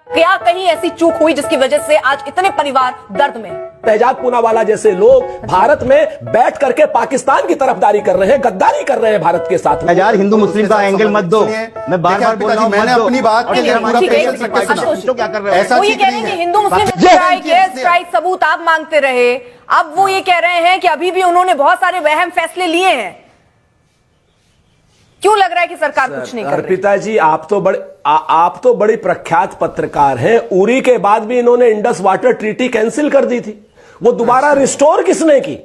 क्या कहीं ऐसी चूक हुई जिसकी वजह से आज इतने परिवार दर्द में? शहजाद पूनावाला जैसे लोग भारत में बैठ करके पाकिस्तान की तरफदारी कर रहे हैं, गद्दारी कर रहे हैं भारत के साथ में। यार हिंदू मुस्लिम का एंगल मत दो, मैं बार बार बोल रहा हूं, मैंने अपनी बात के लिए पूरा पेशेंस रख के सुना। क्या कर रहे हो? ऐसा वो ये कह रहे हैं कि हिंदू मुस्लिम स्ट्राइक सबूत आप मांगते रहे, अब वो ये कह रहे हैं कि अभी भी उन्होंने बहुत सारे वहम फैसले लिए हैं। क्यों लग रहा है कि सरकार कुछ नहीं कर रही? अर्पिता जी, आप तो बड़ी प्रख्यात पत्रकार हैं। उरी के बाद भी इन्होंने इंडस वाटर ट्रीटी कैंसिल कर दी थी, वो दोबारा रिस्टोर किसने की?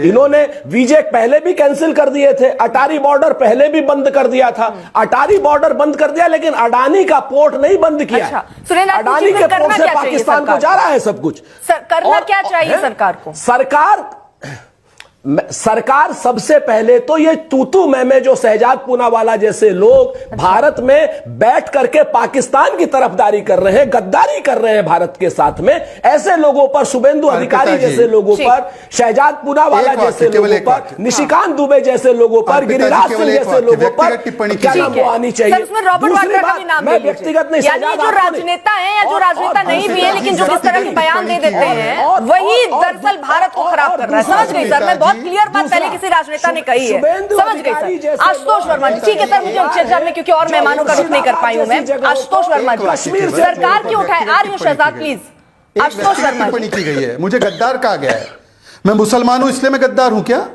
इन्होंने वीजे पहले भी कैंसिल कर दिए थे, अटारी बॉर्डर पहले भी बंद कर दिया था। अटारी बॉर्डर बंद कर दिया, लेकिन अडानी का पोर्ट नहीं बंद किया। अडानी के पोर्ट से पाकिस्तान को जा रहा है सब कुछ। करना क्या चाहिए सरकार को? सरकार सबसे पहले तो ये तूतू मैमे जो शहजाद पूनावाला जैसे लोग भारत में बैठ करके पाकिस्तान की तरफदारी कर रहे हैं, गद्दारी कर रहे हैं भारत के साथ में, ऐसे लोगों पर, शुभेंदु अधिकारी जैसे लोगों पर, शहजाद पूनावाला जैसे लोगों पर, निशिकांत दुबे जैसे लोगों पर, गिरिराज सिंह जैसे लोगों पर क्या नाम आनी चाहिए? दूसरी बात, मैं व्यक्तिगत नहीं, जो राजनेता है या जो राजनेता नहीं भी है लेकिन जो इस तरह के बयान दे देते हैं, वही दरअसल भारत को खराब कर रहा है। समझ गई सर, मैं बहुत क्लियर बात पहले किसी राजनेता ने कही है, समझ गई सर। आशुतोष वर्मा जी, ठीक है सर, मुझे चर्चा में क्योंकि और मेहमानों का रुख नहीं कर पाई हूं मैं। आशुतोष वर्मा जी, सरकार क्यों उठाए? आर्य शहजाद प्लीज। आशुतोष वर्मा जी, टिप्पणी की गई है, मुझे गद्दार कहा गया है। मैं मुसलमान हूं इसलिए मैं गद्दार हूं क्या?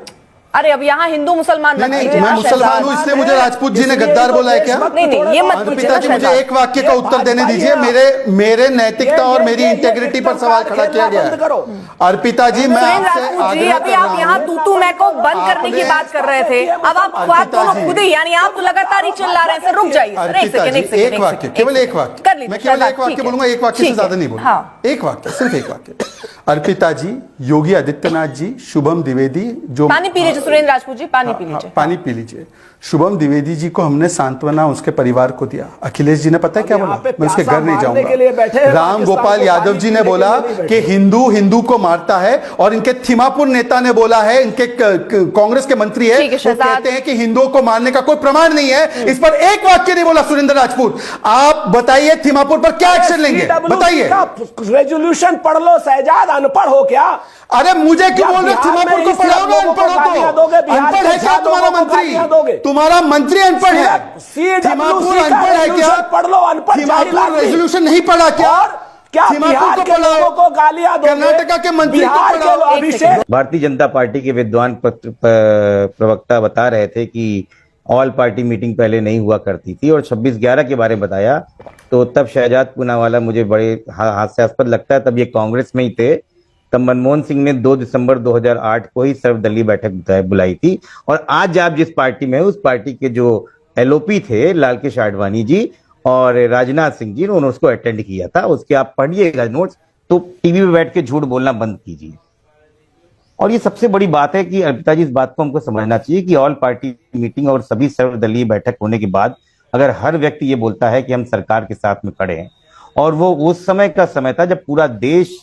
अरे अब यहाँ हिंदू मुसलमान नहीं, मैं मुसलमान हूं इसलिए मुझे राजपूत जी ने गद्दार बोला है क्या? नहीं, ये मत पूछिए। पिताजी, मुझे एक वाक्य का उत्तर देने दीजिए। मेरे नैतिकता और मेरी इंटेग्रिटी पर सवाल खड़ा किया गया है। अर्पिता जी, मैं आपसे आग्रह अभी आप यहाँ तूतू मैं को बंद करने की बात कर रहे थे, अब आप दोनों खुद ही, यानी आप लगातार ही चिल्ला रहे हैं। सर रुक जाइए, एक वाक्य, केवल एक वाक्य, मैं केवल एक वाक्य बोलूंगा, एक वाक्य से ज्यादा नहीं बोलूंगा। एक वाक्य, सिर्फ एक वाक्य। अर्पिता जी, योगी आदित्यनाथ जी, शुभम द्विवेदी, जो पानी पी लीजिए सुरेंद्र राजपूत जी, पानी पी लीजिए, पानी पी लीजिए। शुभम द्विवेदी जी को हमने सांत्वना उसके परिवार को दिया। अखिलेश जी ने पता है क्या बोला? मैं उसके घर नहीं जाऊंगा। राम गोपाल यादव जी ने बोला कि हिंदू हिंदू को मारता है, और इनके थिमापुर नेता ने बोला है, इनके कांग्रेस के मंत्री है, वो कहते हैं कि हिंदुओं को मारने का कोई प्रमाण नहीं है। इस पर एक वाक्य नहीं बोला सुरेंद्र राजपूत। आप बताइए थिमापुर पर क्या एक्शन लेंगे? बताइए। रेजोल्यूशन पढ़ लो शहजाद, अनपढ़ हो क्या? अरे मुझे क्यों बोल रहे? थिमापुर को पढ़ाओगे? अनपढ़ हो तो? अनपढ़ है क्या तुम्हारा मंत्री? तुम्हारा मंत्री अनपढ़ है? थिमापुर अनपढ़ है क्या? पढ़ लो, अनपढ़। थिमापुर रेजोल्यूशन नहीं पढ़ा क्या? क्या बिहार के लोगों को गालियां दोगे? कर्नाटका के मंत्री को पढ़ाओ। अभिषेक, भारतीय जनता पार्टी के विद्वान प्रवक्ता बता रहे थे कि ऑल पार्टी मीटिंग पहले नहीं हुआ करती थी, और 26/11 के बारे में बताया, तो तब शहजाद पूनावाला मुझे बड़े हास्यास्पद लगता है। तब ये कांग्रेस में ही थे। तब मनमोहन सिंह ने 2 दिसंबर 2008 को ही सर्वदलीय बैठक बुलाई थी, और आज आप जिस पार्टी में है उस पार्टी के जो एलओपी थे, लाल कृष्ण आडवाणी जी और राजनाथ सिंह जी, उन्होंने उसको अटेंड किया था। उसके आप पढ़िएगा नोट्स, तो टीवी पे बैठ के झूठ बोलना बंद कीजिए। और ये सबसे बड़ी बात है कि अर्पिता जी, इस बात को हमको समझना चाहिए कि ऑल पार्टी मीटिंग और सभी सर्वदलीय बैठक होने के बाद अगर हर व्यक्ति ये बोलता है कि हम सरकार के साथ में खड़े हैं, और वो उस समय का समय था जब पूरा देश,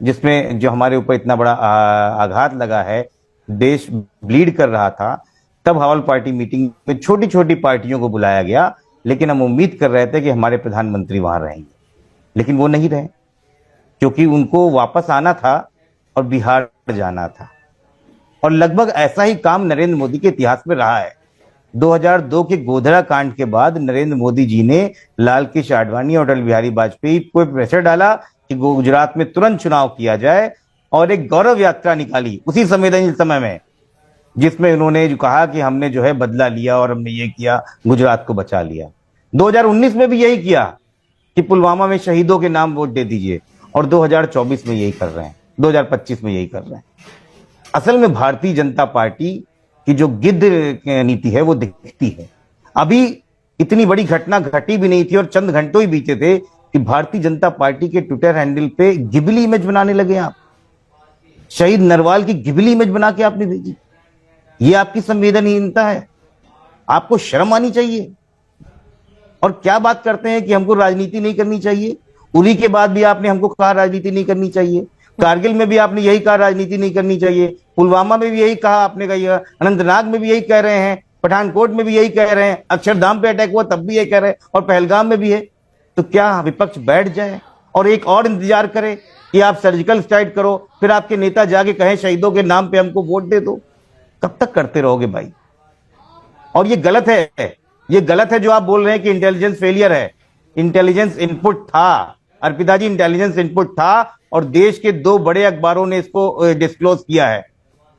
जिसमें जो हमारे ऊपर इतना बड़ा आघात लगा है, देश ब्लीड कर रहा था, तब ऑल पार्टी मीटिंग में छोटी छोटी पार्टियों को बुलाया गया, लेकिन हम उम्मीद कर रहे थे कि हमारे प्रधानमंत्री वहां रहेंगे, लेकिन वो नहीं रहे, क्योंकि उनको वापस आना था और बिहार जाना था। और लगभग ऐसा ही काम नरेंद्र मोदी के इतिहास में रहा है। 2002 के गोधरा कांड के बाद नरेंद्र मोदी जी ने लाल कृष्ण आडवाणी और अटल बिहारी वाजपेयी को प्रेशर डाला कि गुजरात में तुरंत चुनाव किया जाए, और एक गौरव यात्रा निकाली उसी संवेदनशील समय में, जिसमें उन्होंने जो कहा कि हमने जो है बदला लिया और हमने ये किया, गुजरात को बचा लिया। 2019 में भी यही किया कि पुलवामा में शहीदों के नाम वोट दे दीजिए, और 2024 में यही कर रहे हैं, 2025 में यही कर रहे हैं। असल में भारतीय जनता पार्टी की जो गिद्ध नीति है वो दिखती है। अभी इतनी बड़ी घटना घटी भी नहीं थी, और चंद घंटों ही बीते थे कि भारतीय जनता पार्टी के ट्विटर हैंडल पे गिबली इमेज बनाने लगे आप। शहीद नरवाल की गिबली इमेज बना के आपने भेजी। ये आपकी संवेदनहीनता है, आपको शर्म आनी चाहिए। और क्या बात करते हैं कि हमको राजनीति नहीं करनी चाहिए। उरी के बाद भी आपने हमको कहा राजनीति नहीं करनी चाहिए, कारगिल में भी आपने यही कहा राजनीति नहीं करनी चाहिए, पुलवामा में भी यही कहा आपने कहा, अनंतनाग में भी यही कह रहे हैं, पठानकोट में भी यही कह रहे हैं, अक्षरधाम पे अटैक हुआ तब भी यही कह रहे हैं, और पहलगाम में भी है। तो क्या विपक्ष बैठ जाए और एक और इंतजार करे कि आप सर्जिकल स्ट्राइक करो, फिर आपके नेता जाके कहें शहीदों के नाम पे हमको वोट दे दो? कब तक करते रहोगे भाई? और ये गलत है, ये गलत है जो आप बोल रहे हैं कि इंटेलिजेंस फेलियर है। इंटेलिजेंस इनपुट था अर्पिता जी, इंटेलिजेंस इनपुट था और देश के 2 बड़े अखबारों ने इसको डिस्क्लोज किया है।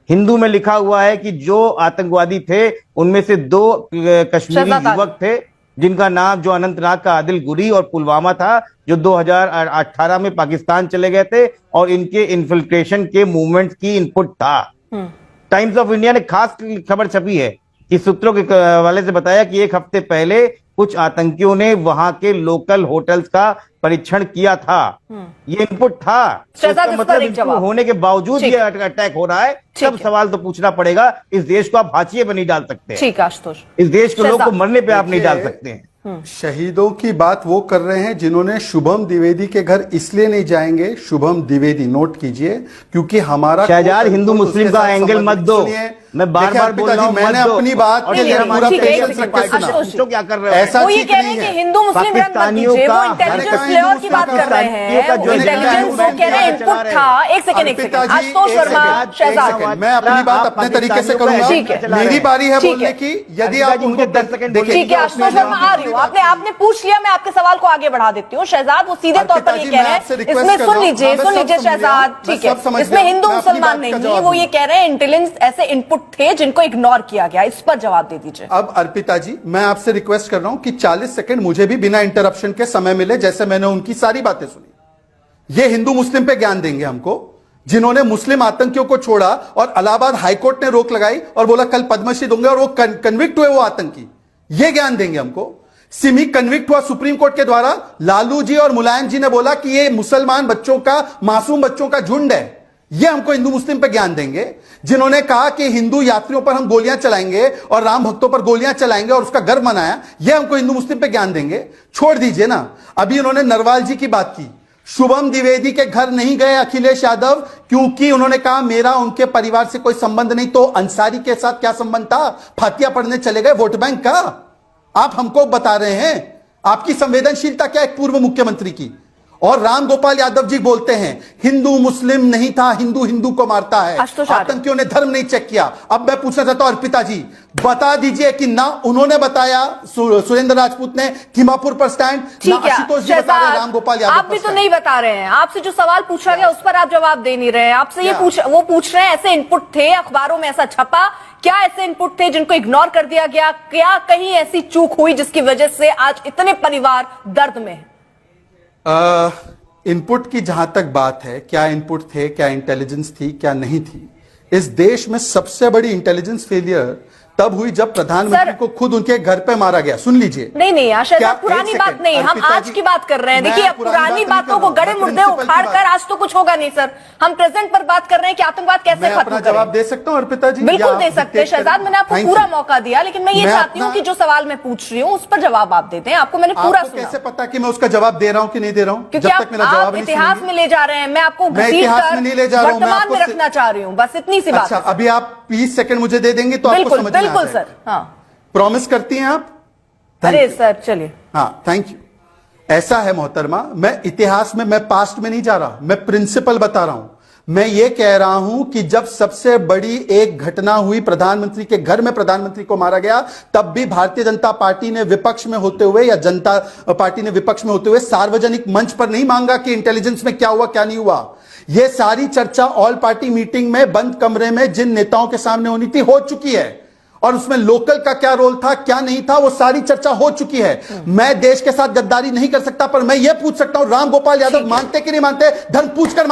हिंदू में लिखा हुआ है कि जो आतंकवादी थे उनमें से 2 कश्मीरी युवक थे जिनका नाम, जो अनंतनाग का आदिल गुरी और पुलवामा था, जो 2018 में पाकिस्तान चले गए थे और इनके इन्फिल्ट्रेशन के मूवमेंट की इनपुट था। टाइम्स ऑफ इंडिया ने खास खबर छपी है कि सूत्रों के हवाले से बताया कि 1 हफ्ते पहले कुछ आतंकियों ने वहां के लोकल होटल्स का परीक्षण किया था। ये इनपुट था। शहजाद, मतलब इनपुट होने के बावजूद ये अटैक हो रहा है। सब सवाल तो पूछना पड़ेगा। इस देश को आप हाशिए पर नहीं डाल सकते। ठीक है आशुतोष, इस देश के लोग को मरने पे आप नहीं डाल सकते हैं। शहीदों की बात वो कर रहे हैं जिन्होंने शुभम द्विवेदी के घर इसलिए नहीं जाएंगे, शुभम द्विवेदी नोट कीजिए, क्योंकि हमारा शहजाद हिंदू मुस्लिम का एंगल मत दो। मैं बार बार बोल रहा हूं, मैंने अपनी बात के लिए पूरा पेशेंस रख के सुना। क्या कर रहे हो? ऐसा वो ये कह रहे हैं कि हिंदू मुस्लिम रंग मत दीजिए, वो इंटेलिजेंस लेयर की बात कर रहे हैं। वो इंटेलिजेंस वो कह रहे हैं इनपुट था। एक सेकंड आशुतोष वर्मा, शहजाद, मैं अपनी बात अपने तरीके से करूंगा। मेरी बारी है बोलने की। यदि आप मुझे 10 सेकंड देखिए। ठीक है आशुतोष वर्मा, आ रही हूँ। आपने पूछ लिया, मैं आपके सवाल को आगे बढ़ा देती हूँ। शहजाद वो सीधे तौर पर ये कह रहे हैं, इसमें सुन लीजिए शहजाद, ठीक है, इसमें हिंदू मुसलमान नहीं, वो ये कह रहे हैं इंटेलिजेंस ऐसे इनपुट थे जिनको इग्नोर किया गया। इस पर जवाब दे दीजिए। अब अर्पिता जी, मैं आपसे रिक्वेस्ट कर रहा हूं कि 40 सेकंड मुझे भी बिना इंटरप्शन के समय मिले, जैसे मैंने उनकी सारी बातें सुनी। ये हिंदू मुस्लिम पे ज्ञान देंगे हमको, जिन्होंने मुस्लिम आतंकियों को छोड़ा और इलाहाबाद हाईकोर्ट ने रोक लगाई और बोला कल पद्मश्री दूंगे और वो कन्विक्ट हुए वो आतंकी। ये ज्ञान देंगे हमको। सिमी कन्विक्ट हुआ सुप्रीम कोर्ट के द्वारा। लालू जी और मुलायम जी ने बोला कि ये मुसलमान बच्चों का, मासूम बच्चों का झुंड है। ये हमको हिंदू मुस्लिम पे ज्ञान देंगे। जिन्होंने कहा कि हिंदू यात्रियों पर हम गोलियां चलाएंगे और राम भक्तों पर गोलियां चलाएंगे और उसका गर्व मनाया, ये हमको हिंदू मुस्लिम पे ज्ञान देंगे। छोड़ दीजिए ना। अभी उन्होंने नरवाल जी की बात की। शुभम द्विवेदी के घर नहीं गए अखिलेश यादव, क्योंकि उन्होंने कहा मेरा उनके परिवार से कोई संबंध नहीं। तो अंसारी के साथ क्या संबंध था? फातिया पढ़ने चले गए वोट बैंक का। आप हमको बता रहे हैं आपकी संवेदनशीलता क्या है एक पूर्व मुख्यमंत्री की। और राम गोपाल यादव जी बोलते हैं हिंदू मुस्लिम नहीं था, हिंदू हिंदू को मारता है, आतंकियों ने धर्म नहीं चेक किया। अब मैं पूछना चाहता हूं अर्पिता जी, बता दीजिए कि ना उन्होंने बताया सुरेंद्र राजपूत ने खिमापुर पर स्टैंड, ना आशुतोष जी बता रहे राम गोपाल यादव। आप भी तो नहीं बता रहे हैं। आपसे जो सवाल पूछा गया उस पर आप जवाब दे नहीं रहे। आपसे ये वो पूछ रहे हैं ऐसे इनपुट थे, अखबारों में ऐसा छपा, क्या ऐसे इनपुट थे जिनको इग्नोर कर दिया गया? क्या कहीं ऐसी चूक हुई जिसकी वजह से आज इतने परिवार दर्द में है? इनपुट की जहां तक बात है, क्या इनपुट थे, क्या इंटेलिजेंस थी, क्या नहीं थी, इस देश में सबसे बड़ी इंटेलिजेंस फेलियर तब हुई जब प्रधानमंत्री को खुद उनके घर पे मारा गया। सुन लीजिए। नहीं आशा, पुरानी बात नहीं, हम आज की बात कर रहे हैं। देखिए, पुरानी बातों को गड़े मुर्दे उखाड़ कर आज तो कुछ होगा नहीं सर। हम प्रेजेंट पर बात कर रहे हैं कि आतंकवाद कैसे खत्म करें। जवाब दे सकता हूं अर्पिता जी? बिल्कुल दे सकते हैं शहजाद, मैंने आपको पूरा मौका दिया, लेकिन मैं ये चाहती हूँ कि जो सवाल मैं पूछ रही हूँ उस पर जवाब आप देते हैं। आपको मैंने पूरा सुना। कैसे पता कि मैं उसका जवाब दे रहा हूँ कि नहीं दे रहा हूँ? क्योंकि आप इतिहास में ले जा रहे हैं, मैं आपको वर्तमान में रखना चाह रही हूँ, बस इतनी सी बात। अभी आप 20 सेकंड मुझे दे देंगे तो आपको समझ में आ जाएगा। बिल्कुल सर। हाँ, प्रॉमिस करती हैं आप? अरे सर चलिए। हाँ, थैंक यू। ऐसा है मोहतरमा, मैं इतिहास में, मैं पास्ट में नहीं जा रहा, मैं प्रिंसिपल बता रहा हूं। मैं ये कह रहा हूं कि जब सबसे बड़ी एक घटना हुई, प्रधानमंत्री के घर में प्रधानमंत्री को मारा गया, तब भी भारतीय जनता पार्टी ने विपक्ष में होते हुए या जनता पार्टी ने विपक्ष में होते हुए सार्वजनिक मंच पर नहीं मांगा कि इंटेलिजेंस में क्या हुआ क्या नहीं हुआ। यह सारी चर्चा ऑल पार्टी मीटिंग में बंद कमरे में जिन नेताओं के सामने होनी थी हो चुकी है, और उसमें लोकल का क्या रोल था क्या नहीं था वो सारी चर्चा हो चुकी है। मैं देश के साथ गद्दारी नहीं कर सकता, पर मैं यह पूछ सकता हूं राम गोपाल यादव मानते कि नहीं मानते, धर्म पूछकर